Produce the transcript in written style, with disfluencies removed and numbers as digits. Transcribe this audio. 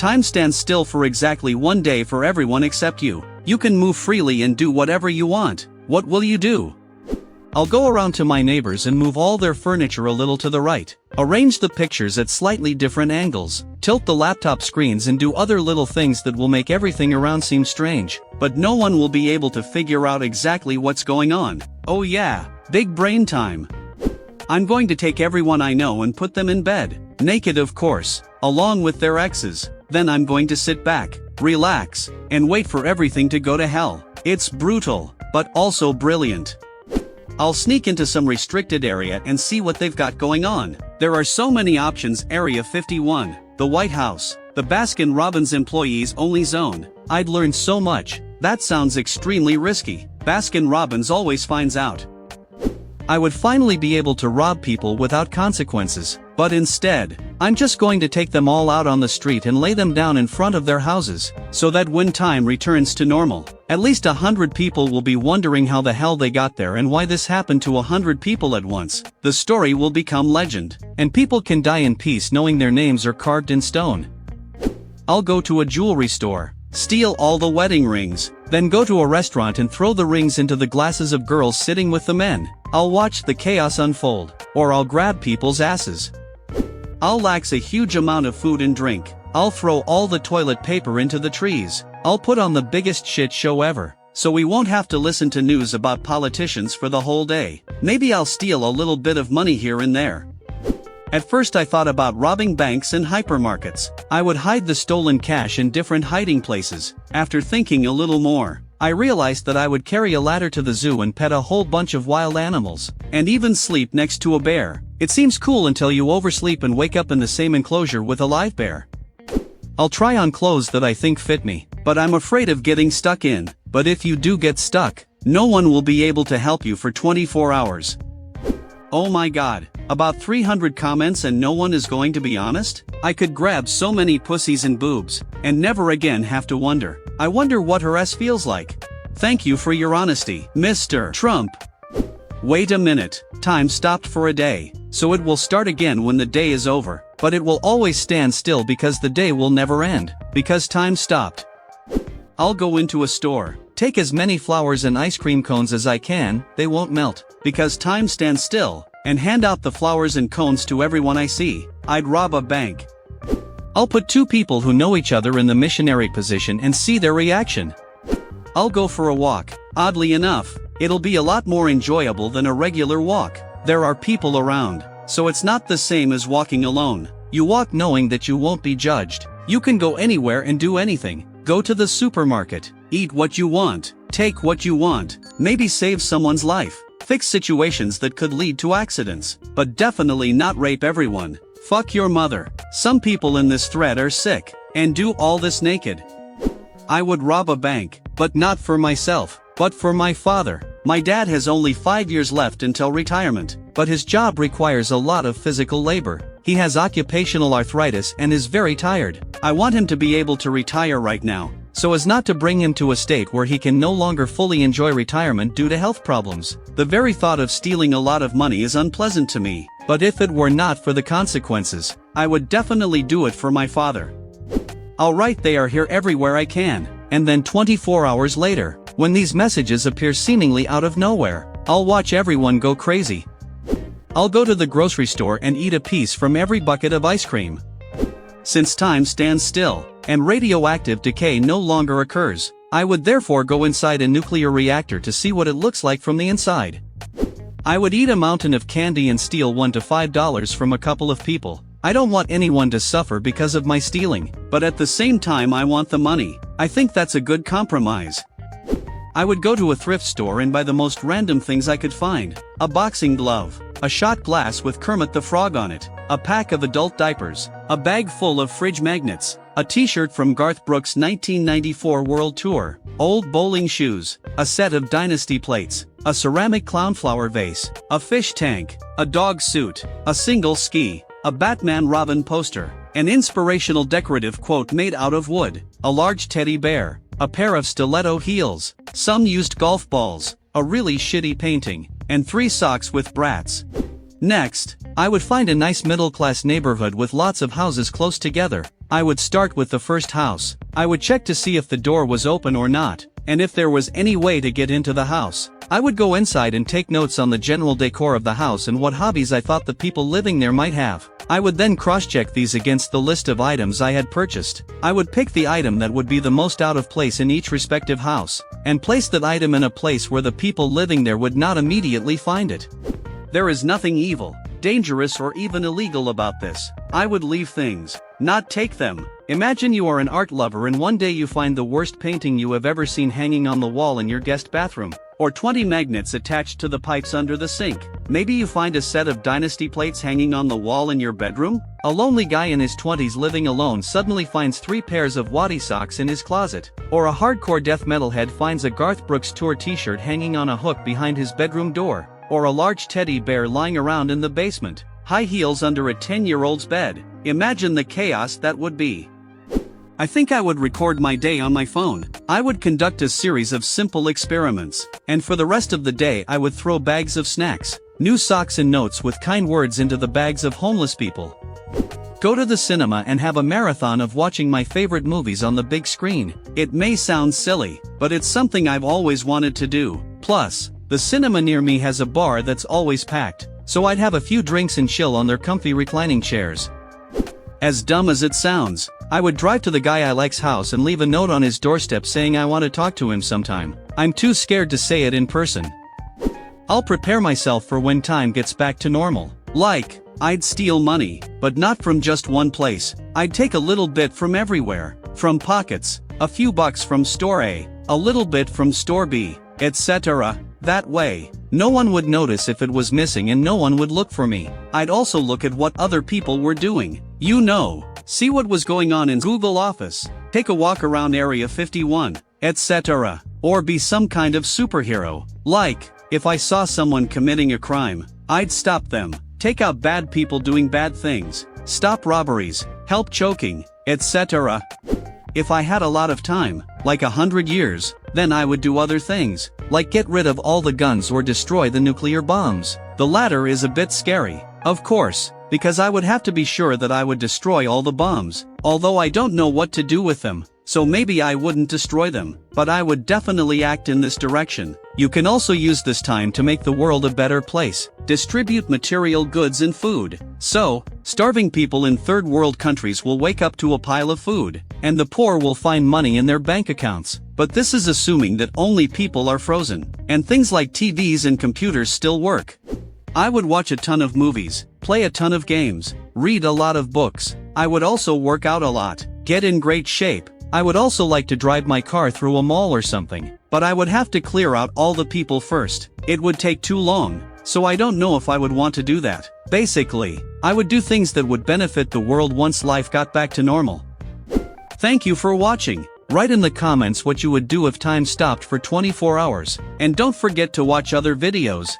Time stands still for exactly 1 day for everyone except you. You can move freely and do whatever you want. What will you do? I'll go around to my neighbors and move all their furniture a little to the right. Arrange the pictures at slightly different angles. Tilt the laptop screens and do other little things that will make everything around seem strange. But no one will be able to figure out exactly what's going on. Oh yeah, big brain time. I'm going to take everyone I know and put them in bed. Naked of course, along with their exes. Then I'm going to sit back, relax, and wait for everything to go to hell. It's brutal, but also brilliant. I'll sneak into some restricted area and see what they've got going on. There are so many options. Area 51, the White House, the Baskin-Robbins employees only zone. I'd learn so much. That sounds extremely risky. Baskin-Robbins always finds out. I would finally be able to rob people without consequences. But instead, I'm just going to take them all out on the street and lay them down in front of their houses, so that when time returns to normal, at least 100 people will be wondering how the hell they got there and why this happened to 100 people at once. The story will become legend, and people can die in peace knowing their names are carved in stone. I'll go to a jewelry store, steal all the wedding rings, then go to a restaurant and throw the rings into the glasses of girls sitting with the men. I'll watch the chaos unfold, or I'll grab people's asses. I'll lax a huge amount of food and drink. I'll throw all the toilet paper into the trees. I'll put on the biggest shit show ever, so we won't have to listen to news about politicians for the whole day. Maybe I'll steal a little bit of money here and there. At first I thought about robbing banks and hypermarkets. I would hide the stolen cash in different hiding places. After thinking a little more, I realized that I would carry a ladder to the zoo and pet a whole bunch of wild animals, and even sleep next to a bear. It seems cool until you oversleep and wake up in the same enclosure with a live bear. I'll try on clothes that I think fit me, but I'm afraid of getting stuck in. But if you do get stuck, no one will be able to help you for 24 hours. Oh my god, about 300 comments and no one is going to be honest? I could grab so many pussies and boobs, and never again have to wonder. I wonder what her ass feels like. Thank you for your honesty, Mr. Trump. Wait a minute, time stopped for a day, so it will start again when the day is over, but it will always stand still because the day will never end, because time stopped. I'll go into a store, take as many flowers and ice cream cones as I can, they won't melt, because time stands still, and hand out the flowers and cones to everyone I see. I'd rob a bank. I'll put two people who know each other in the missionary position and see their reaction. I'll go for a walk. Oddly enough, it'll be a lot more enjoyable than a regular walk. There are people around, so it's not the same as walking alone. You walk knowing that you won't be judged. You can go anywhere and do anything. Go to the supermarket, eat what you want, take what you want, maybe save someone's life, fix situations that could lead to accidents, but definitely not rape everyone. Fuck your mother. Some people in this thread are sick, and do all this naked. I would rob a bank, but not for myself, but for my father. My dad has only 5 years left until retirement, but his job requires a lot of physical labor. He has occupational arthritis and is very tired. I want him to be able to retire right now, so as not to bring him to a state where he can no longer fully enjoy retirement due to health problems. The very thought of stealing a lot of money is unpleasant to me, but if it were not for the consequences, I would definitely do it for my father. I'll write "they are here" everywhere I can, and then 24 hours later, when these messages appear seemingly out of nowhere, I'll watch everyone go crazy. I'll go to the grocery store and eat a piece from every bucket of ice cream. Since time stands still, and radioactive decay no longer occurs, I would therefore go inside a nuclear reactor to see what it looks like from the inside. I would eat a mountain of candy and steal $1 to $5 from a couple of people. I don't want anyone to suffer because of my stealing, but at the same time I want the money. I think that's a good compromise. I would go to a thrift store and buy the most random things I could find. A boxing glove, a shot glass with Kermit the Frog on it, a pack of adult diapers, a bag full of fridge magnets, a t-shirt from Garth Brooks' 1994 World Tour, old bowling shoes, a set of Dynasty plates, a ceramic clownflower vase, a fish tank, a dog suit, a single ski, a Batman Robin poster, an inspirational decorative quote made out of wood, a large teddy bear, a pair of stiletto heels, some used golf balls, a really shitty painting, and 3 socks with brats. Next, I would find a nice middle-class neighborhood with lots of houses close together. I would start with the first house. I would check to see if the door was open or not, and if there was any way to get into the house. I would go inside and take notes on the general decor of the house and what hobbies I thought the people living there might have. I would then cross-check these against the list of items I had purchased. I would pick the item that would be the most out of place in each respective house, and place that item in a place where the people living there would not immediately find it. There is nothing evil, dangerous or even illegal about this. I would leave things, not take them. Imagine you are an art lover and one day you find the worst painting you have ever seen hanging on the wall in your guest bathroom, or 20 magnets attached to the pipes under the sink. Maybe you find a set of dynasty plates hanging on the wall in your bedroom. A lonely guy in his 20s living alone suddenly finds 3 pairs of Waddy socks in his closet. Or a hardcore death metal head finds a Garth Brooks tour t-shirt hanging on a hook behind his bedroom door. Or a large teddy bear lying around in the basement, high heels under a 10-year-old's bed. Imagine the chaos that would be. I think I would record my day on my phone. I would conduct a series of simple experiments, and for the rest of the day I would throw bags of snacks, new socks and notes with kind words into the bags of homeless people. Go to the cinema and have a marathon of watching my favorite movies on the big screen. It may sound silly, but it's something I've always wanted to do. Plus, the cinema near me has a bar that's always packed, so I'd have a few drinks and chill on their comfy reclining chairs. As dumb as it sounds, I would drive to the guy I like's house and leave a note on his doorstep saying I want to talk to him sometime. I'm too scared to say it in person. I'll prepare myself for when time gets back to normal. Like, I'd steal money, but not from just one place. I'd take a little bit from everywhere. From pockets, a few bucks from store A, a little bit from store B, etc. That way, no one would notice if it was missing and no one would look for me. I'd also look at what other people were doing. See what was going on in Google Office, take a walk around Area 51, etc. Or be some kind of superhero. Like, if I saw someone committing a crime, I'd stop them, take out bad people doing bad things, stop robberies, help choking, etc. If I had a lot of time, like 100 years, then I would do other things, like get rid of all the guns or destroy the nuclear bombs. The latter is a bit scary, of course, because I would have to be sure that I would destroy all the bombs, although I don't know what to do with them, so maybe I wouldn't destroy them, but I would definitely act in this direction. You can also use this time to make the world a better place, distribute material goods and food. So, starving people in third world countries will wake up to a pile of food, and the poor will find money in their bank accounts. But this is assuming that only people are frozen, and things like TVs and computers still work. I would watch a ton of movies, play a ton of games, read a lot of books. I would also work out a lot, get in great shape. I would also like to drive my car through a mall or something, but I would have to clear out all the people first. It would take too long, so I don't know if I would want to do that. Basically, I would do things that would benefit the world once life got back to normal. Thank you for watching. Write in the comments what you would do if time stopped for 24 hours, and don't forget to watch other videos.